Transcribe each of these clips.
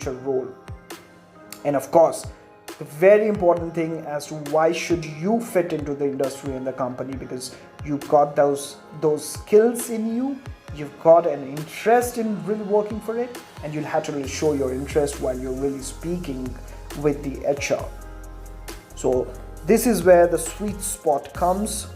future role. And of course, the very important thing as to why should you fit into the industry and the company, because you've got those skills in you, you've got an interest in really working for it, and you'll have to really show your interest while you're really speaking with the HR. So this is where the sweet spot comes.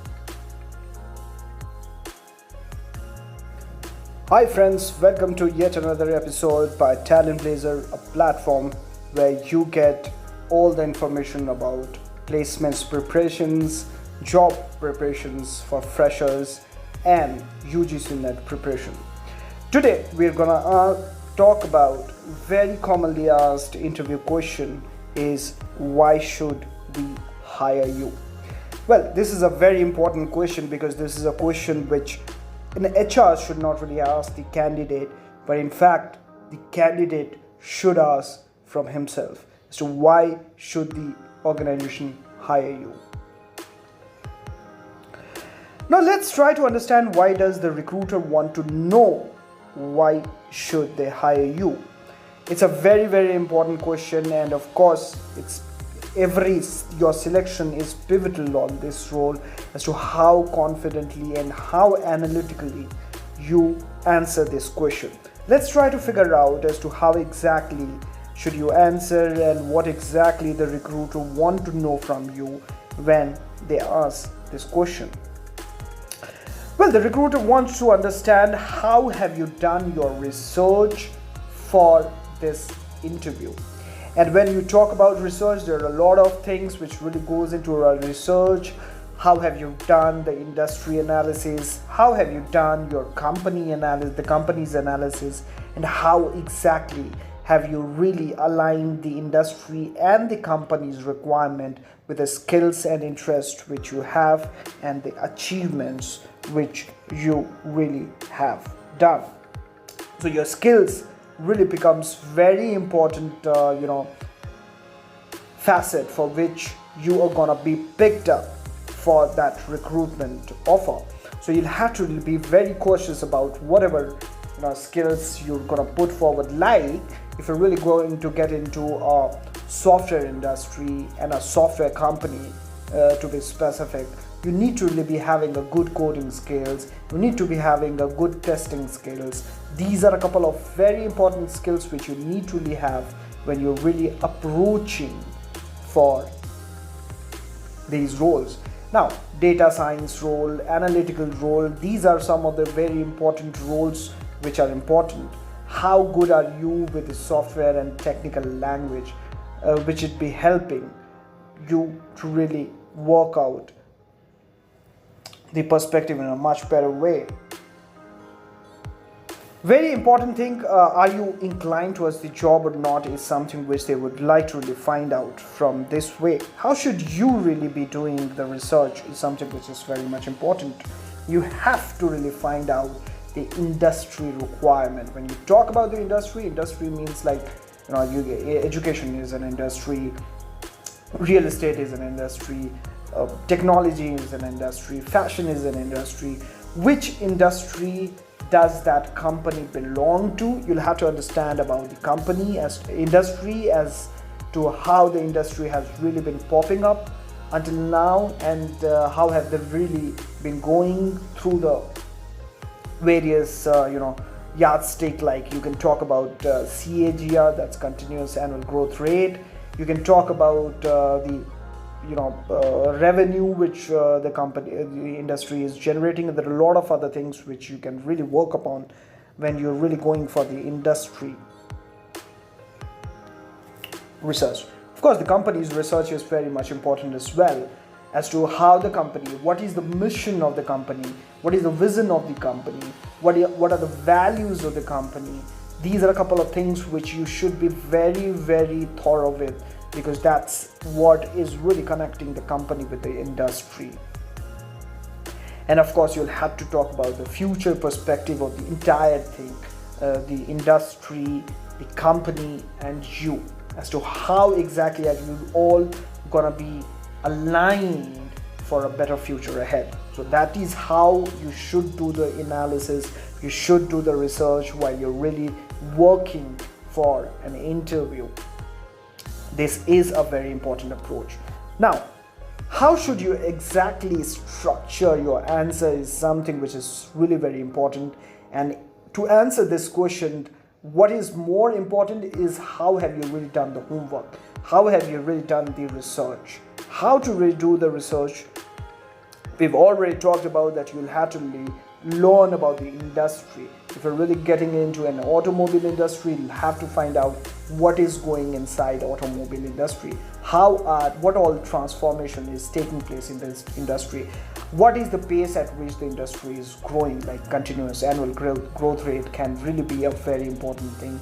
Hi friends, welcome to yet another episode by TalentBlazer, a platform where you get all the information about placements preparations, job preparations for freshers, and UGC net preparation. Today we're gonna talk about very commonly asked interview question is, why should we hire you? Well, this is a very important question because this is a question which an HR should not really ask the candidate, but in fact the candidate should ask from himself. So why should the organization hire you? Now let's try to understand, why does the recruiter want to know why should they hire you? It's a very important question, and of course your selection is pivotal on this role as to how confidently and how analytically you answer this question. Let's try to figure out as to how exactly should you answer and what exactly the recruiter want to know from you when they ask this question. Well, the recruiter wants to understand how have you done your research for this interview. And when you talk about research, there are a lot of things which really goes into our research. How have you done the industry analysis? How have you done your company analysis, the company's analysis, and how exactly have you really aligned the industry and the company's requirement with the skills and interest which you have and the achievements which you really have done. So your skills really becomes very important facet for which you are gonna be picked up for that recruitment offer. So you'll have to be very cautious about whatever skills you're gonna put forward. Like if you're really going to get into a software industry and a software company, to be specific, you need to really be having a good coding skills, you need to be having a good testing skills. These are a couple of very important skills which you need to really have when you're really approaching for these roles. Now, data science role, analytical role, these are some of the very important roles which are important. How good are you with the software and technical language, which would be helping you to really work out the perspective in a much better way. Very important thing, are you inclined towards the job or not, is something which they would like to really find out from this way. How should you really be doing the research is something which is very much important. You have to really find out the industry requirement. When you talk about the industry means like education is an industry, real estate is an industry, technology is an industry, fashion is an industry. Which industry does that company belong to? You'll have to understand about the company as industry, as to how the industry has really been popping up until now, and how have they really been going through the various yardstick. Like you can talk about CAGR, that's continuous annual growth rate. You can talk about the revenue which the industry is generating, and there are a lot of other things which you can really work upon when you're really going for the industry research. Of course, the company's research is very much important as well, as to how the company, what is the mission of the company, what is the vision of the company, what are the values of the company. These are a couple of things which you should be very thorough with, because that's what is really connecting the company with the industry. And of course, you'll have to talk about the future perspective of the entire thing, the industry, the company, and you, as to how exactly are you all gonna be aligned for a better future ahead. So that is how you should do the analysis, you should do the research while you're really working for an interview. This is a very important approach. Now, how should you exactly structure your answer is something which is really very important. And to answer this question, what is more important is how have you really done the homework? How have you really done the research? How to really do the research? We've already talked about that you'll have to really learn about the industry. If you're really getting into an automobile industry, you'll have to find out what is going inside automobile industry, what all transformation is taking place in this industry, what is the pace at which the industry is growing, like continuous annual growth rate can really be a very important thing.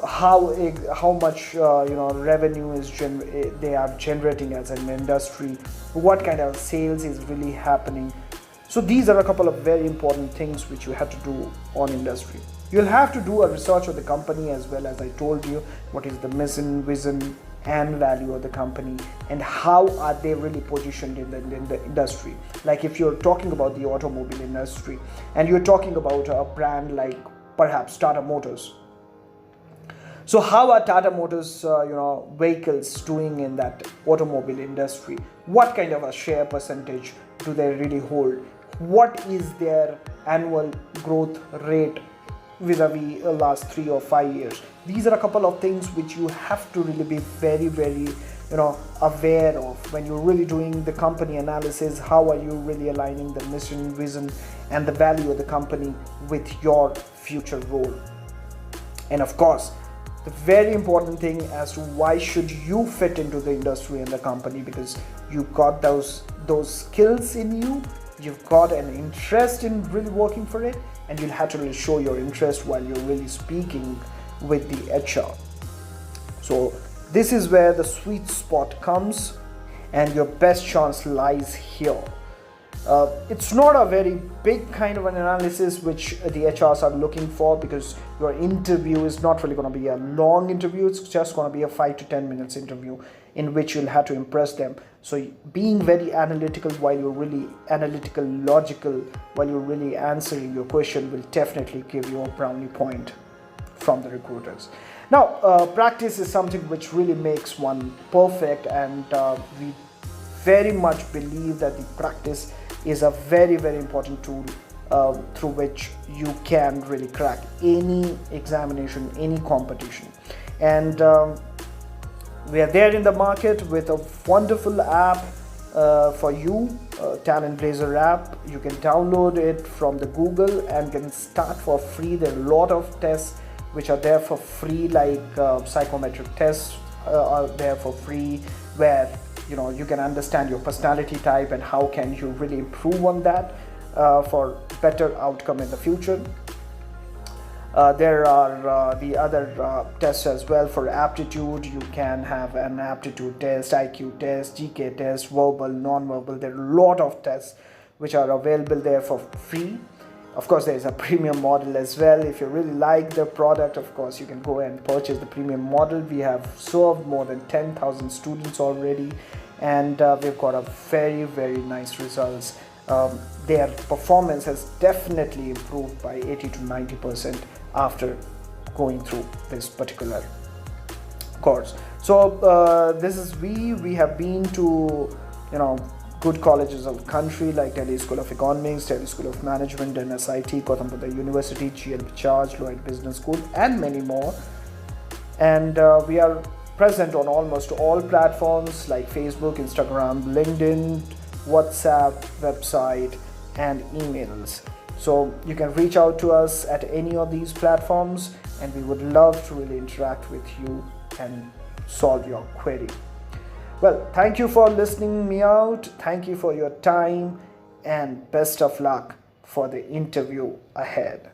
How much revenue they are generating as an industry, what kind of sales is really happening. So these are a couple of very important things which you have to do on industry. You'll have to do a research of the company as well, as I told you, what is the mission, vision and value of the company, and how are they really positioned in the industry. Like if you're talking about the automobile industry and you're talking about a brand like perhaps Tata Motors. So how are Tata Motors vehicles doing in that automobile industry? What kind of a share percentage do they really hold? What is their annual growth rate vis-a-vis the last 3 or 5 years? These are a couple of things which you have to really be very, very aware of when you're really doing the company analysis. How are you really aligning the mission, vision and the value of the company with your future role? And of course, the very important thing as to why should you fit into the industry and the company, because you got those skills in you, you've got an interest in really working for it, and you'll have to really show your interest while you're really speaking with the HR. So this is where the sweet spot comes and your best chance lies here. It's not a very big kind of an analysis which the HRs are looking for, because your interview is not really going to be a long interview. It's just going to be a 5 to 10 minutes interview in which you'll have to impress them. So being very analytical while you're really analytical, logical, while you're really answering your question will definitely give you a brownie point from the recruiters. Now, practice is something which really makes one perfect, and we very much believe that the practice is a very, very important tool through which you can really crack any examination, any competition. And we are there in the market with a wonderful app for you, TalentBlazer app. You can download it from the Google and can start for free. There are a lot of tests which are there for free, like psychometric tests are there for free, where you can understand your personality type and how can you really improve on that for better outcome in the future. There are the other tests as well for aptitude. You can have an aptitude test, IQ test, GK test, verbal, non-verbal. There are a lot of tests which are available there for free. Of course, there is a premium model as well. If you really like the product, of course, you can go and purchase the premium model. We have served more than 10,000 students already, and we've got a very, very nice results. Their performance has definitely improved by 80 to 90% after going through this particular course. So this is we have been to good colleges of the country like Delhi School of Economics, Delhi School of Management and SIT, Gautam University, GLP Charge, Lloyd Business School and many more. And we are present on almost all platforms like Facebook, Instagram, LinkedIn, WhatsApp, website and emails. So you can reach out to us at any of these platforms and we would love to really interact with you and solve your query. Well, thank you for listening me out. Thank you for your time and best of luck for the interview ahead.